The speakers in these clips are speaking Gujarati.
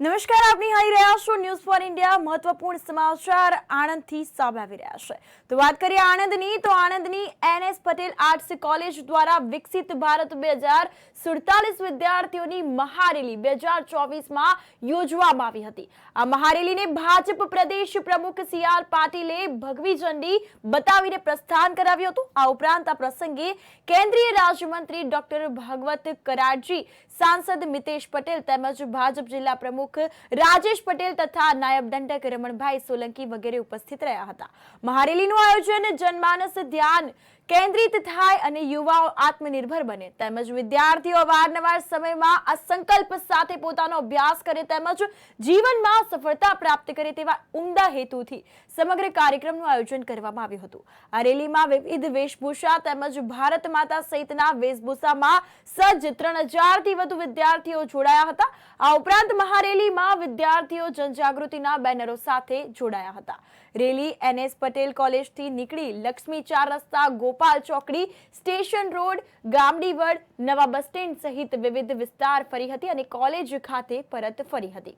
નમસ્કાર, આપ નિહાળી રહ્યા છો ન્યૂઝ ફોર ઇન્ડિયા। મહત્વપૂર્ણ સમાચાર આણંદથી સામે આવી રહ્યા છે। તો વાત કરીએ આણંદની, તો આણંદની NS પટેલ આર્ટ્સ કોલેજ દ્વારા વિકસિત ભારત 2047 વિદ્યાર્થીઓની મહારેલી 2024માં યોજવામાં આવી હતી। આ મહારેલીને ભાજપ પ્રદેશ પ્રમુખ CR પાટીલે ભગવી ઝંડી બતાવીને પ્રસ્થાન કરાવ્યું હતું। આ ઉપરાંત આ પ્રસંગે કેન્દ્રીય રાજ્યમંત્રી ડોક્ટર ભાગવત કરાડજી, सांसद मितेश पटेल તેમજ ભાજપ જિલ્લા પ્રમુખ રાજેશ પટેલ તથા નાયબ દંડક રમણભાઈ સોલંકી વગેરે ઉપસ્થિત રહ્યા હતા। મહારેલીનું આયોજન જનમાનસ ધ્યાન કેન્દ્રિત થાય અને યુવાઓ આત્મનિર્ભર બને તેમજ વિદ્યાર્થીઓ અવારનવાર સમયમાં આ સંકલ્પ સાથે પોતાનો અભ્યાસ કરે તેમજ જીવનમાં સફળતા પ્રાપ્ત કરે તેવા ઉમદા હેતુથી સમગ્ર કાર્યક્રમનું આયોજન કરવામાં આવ્યું હતું। આ રેલીમાં વિવિધ વેશભૂષા તેમજ ભારત માતા સહિતના વેશભૂષામાં સજ્જ 3000થી વધુ વિદ્યાર્થીઓ જોડાયા હતા। આ ઉપરાંત મહારેલીમાં વિદ્યાર્થીઓ જનજાગૃતિના બેનરો સાથે જોડાયા હતા। રેલી NS પટેલ કોલેજથી નીકળી લક્ષ્મી 4 રસ્તા, ગોપાલ ચોકડી, સ્ટેશન રોડ, ગામડીવડ, નવા બસ સ્ટેન્ડ સહિત વિવિધ વિસ્તાર ફરી હતી અને કોલેજ ખાતે પરત ફરી હતી।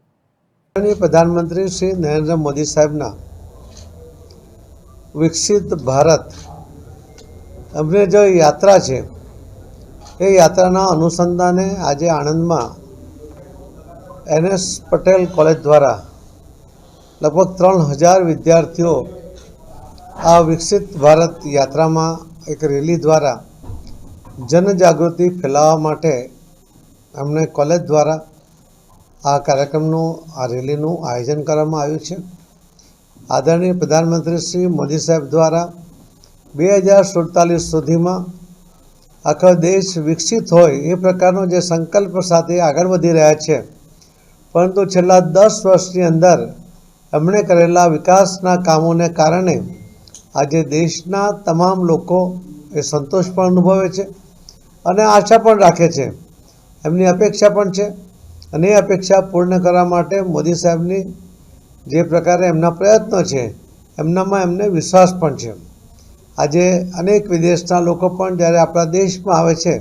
પ્રધાનમંત્રી શ્રી નરેન્દ્ર મોદી સાહેબના વિકસિત ભારત અમને જો યાત્રા છે એ યાત્રાના અનુસંધાને આજે આણંદમાં NS પટેલ કોલેજ દ્વારા લગભગ 3000 વિદ્યાર્થીઓ આ વિકસિત ભારત યાત્રામાં એક રેલી દ્વારા જનજાગૃતિ ફેલાવવા માટે અમને કોલેજ દ્વારા આ કાર્યક્રમનું આ રેલીનું આયોજન કરવામાં આવ્યું છે। આદરણીય પ્રધાનમંત્રી શ્રી મોદી સાહેબ દ્વારા 2047 સુધીમાં આખો દેશ વિકસિત હોય એ પ્રકારનો જે સંકલ્પ સાથે આગળ વધી રહ્યા છે, પરંતુ છેલ્લા 10 વર્ષની અંદર એમણે કરેલા વિકાસના કામોને કારણે આજે દેશના તમામ લોકો એ સંતોષ પણ અનુભવે છે અને આશા પણ રાખે છે, એમની અપેક્ષા પણ છે અને એ અપેક્ષા પૂર્ણ કરવા માટે મોદી સાહેબની જે પ્રકારે એમના પ્રયત્નો છે એમનામાં એમને વિશ્વાસ પણ છે। આજે અનેક વિદેશના લોકો પણ જ્યારે આપણા દેશમાં આવે છે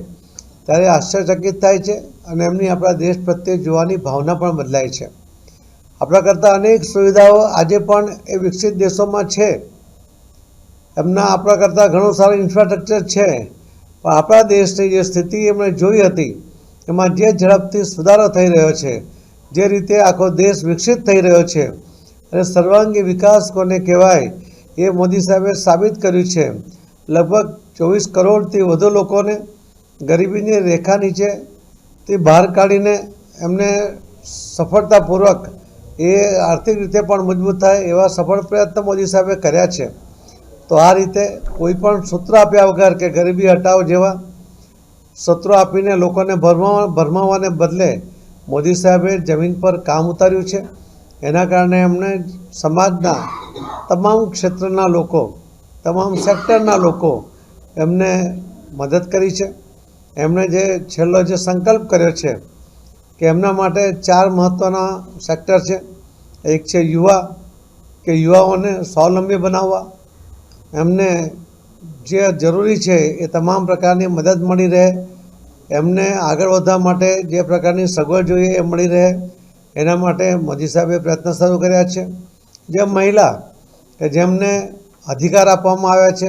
ત્યારે આશ્ચર્યચકિત થાય છે અને એમની આપણા દેશ પ્રત્યે જોવાની ભાવના પણ બદલાય છે। આપણા કરતાં અનેક સુવિધાઓ આજે પણ એ વિકસિત દેશોમાં છે, એમના આપણા કરતાં ઘણું સારું ઇન્ફ્રાસ્ટ્રક્ચર છે, પણ આપણા દેશની જે સ્થિતિ એમણે જોઈ હતી એમાં જે ઝડપથી સુધારો થઈ રહ્યો છે, જે રીતે આખો દેશ વિકસિત થઈ રહ્યો છે અને સર્વાંગી વિકાસ કોને કહેવાય એ મોદી સાહેબે સાબિત કર્યું છે। લગભગ 24 કરોડથી વધુ લોકોને ગરીબીની રેખા નીચેથી બહાર કાઢીને એમને સફળતાપૂર્વક એ આર્થિક રીતે પણ મજબૂત થાય એવા સફળ પ્રયત્નો મોદી સાહેબે કર્યા છે। તો આ રીતે કોઈ પણ સૂત્ર આપ્યા વગર કે ગરીબી હટાવો જેવા સૂત્રો આપીને લોકોને ભરમાવવાને બદલે મોદી સાહેબે જમીન પર કામ ઉતાર્યું છે। એના કારણે એમણે સમાજના તમામ ક્ષેત્રના લોકો, તમામ સેક્ટરના લોકો એમને મદદ કરી છે। એમણે જે છેલ્લો જે સંકલ્પ કર્યો છે કે એમના માટે 4 મહત્ત્વના સેક્ટર છે। એક છે યુવા, કે યુવાઓને સ્વાવલંબી બનાવવા, એમને જે જરૂરી છે એ તમામ પ્રકારની મદદ મળી રહે, એમને આગળ વધવા માટે જે પ્રકારની સગવડ જોઈએ એ મળી રહે, એના માટે મોદી સાહેબે પ્રયત્ન શરૂ કર્યા છે। જેમ મહિલા કે જેમને અધિકાર આપવામાં આવ્યા છે,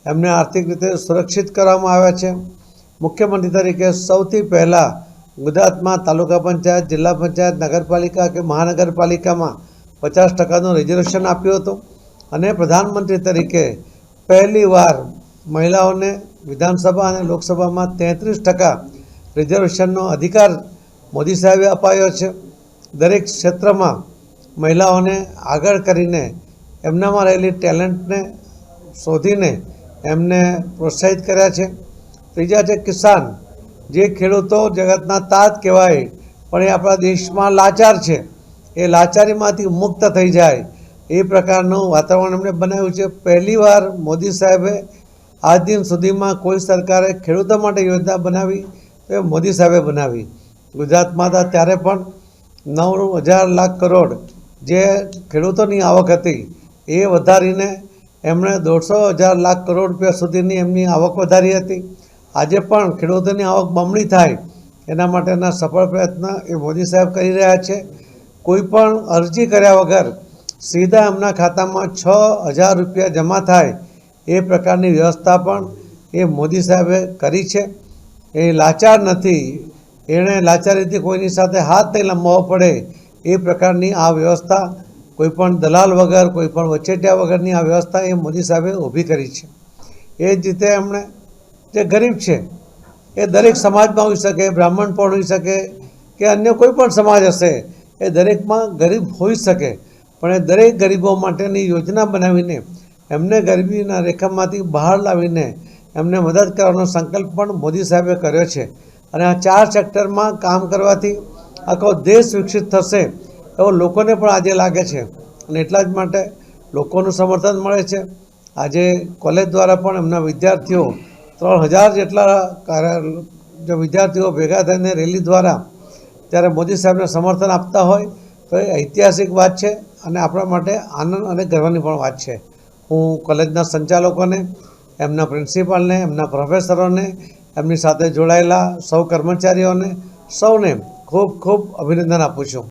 એમને આર્થિક રીતે સુરક્ષિત કરવામાં આવ્યા છે। મુખ્યમંત્રી તરીકે સૌથી પહેલાં ગુજરાતમાં તાલુકા પંચાયત, જિલ્લા પંચાયત, નગરપાલિકા કે મહાનગરપાલિકામાં 50% રિઝર્વેશન આપ્યું હતું અને પ્રધાનમંત્રી તરીકે પહેલીવાર મહિલાઓને વિધાનસભા અને લોકસભામાં 33% રિઝર્વેશનનો અધિકાર મોદી સાહેબે અપાયો છે। દરેક ક્ષેત્રમાં મહિલાઓને આગળ કરીને એમનામાં રહેલી ટેલેન્ટને શોધીને એમને પ્રોત્સાહિત કર્યા છે। ત્રીજા છે કિસાન, જે ખેડૂતો જગતના તાત કહેવાય પણ એ આપણા દેશમાં લાચાર છે, એ લાચારીમાંથી મુક્ત થઈ જાય એ પ્રકારનું વાતાવરણ એમણે બનાવ્યું છે। પહેલીવાર મોદી સાહેબે આજ દિન સુધીમાં કોઈ સરકારે ખેડૂતો માટે યોજના બનાવી તો એ મોદી સાહેબે બનાવી। ગુજરાતમાં હતા ત્યારે પણ 9,000 લાખ કરોડ જે ખેડૂતોની આવક હતી એ વધારીને એમણે 150,000 લાખ કરોડ રૂપિયા સુધીની એમની આવક વધારી હતી। આજે પણ ખેડૂતોની આવક બમણી થાય એના માટેના સફળ પ્રયત્ન એ મોદી સાહેબ કરી રહ્યા છે। કોઈ પણ અરજી કર્યા વગર સીધા એમના ખાતામાં 6,000 રૂપિયા જમા થાય એ પ્રકારની વ્યવસ્થા પણ એ મોદી સાહેબે કરી છે. એ લાચાર નથી, એણે લાચારીથી કોઈની સાથે હાથ નહીં લંબાવવો પડે એ પ્રકારની આ વ્યવસ્થા, કોઈપણ દલાલ વગર, કોઈપણ વચેટિયા વગરની આ વ્યવસ્થા એ મોદી સાહેબે ઊભી કરી છે. એ જ રીતે એમણે જે ગરીબ છે એ દરેક સમાજમાં હોઈ શકે, બ્રાહ્મણ પણ હોઈ શકે કે અન્ય કોઈ પણ સમાજ હશે, એ દરેકમાં ગરીબ હોઈ શકે, પણ એ દરેક ગરીબો માટેની યોજના બનાવીને એમને ગરીબીના રેખામાંથી બહાર લાવીને એમને મદદ કરવાનો સંકલ્પ પણ મોદી સાહેબે કર્યો છે. અને આ 4 સેક્ટરમાં કામ કરવાથી આખો દેશ વિકસિત થશે એવું લોકોને પણ આજે લાગે છે. અને એટલા જ માટે લોકોનું સમર્થન મળે છે. આજે કોલેજ દ્વારા પણ એમના વિદ્યાર્થીઓ 3,000 જેટલા જો વિદ્યાર્થીઓ ભેગા થઈને રેલી દ્વારા ત્યારે મોદી સાહેબને સમર્થન આપતા હોય તો એ ઐતિહાસિક વાત છે અને આપણા માટે આનંદ અને ગર્વની પણ વાત છે. હું કોલેજના સંચાલકોને, એમના પ્રિન્સિપાલને, એમના પ્રોફેસરોને, એમની સાથે જોડાયેલા સૌ કર્મચારીઓને, સૌને ખૂબ ખૂબ અભિનંદન આપું છું.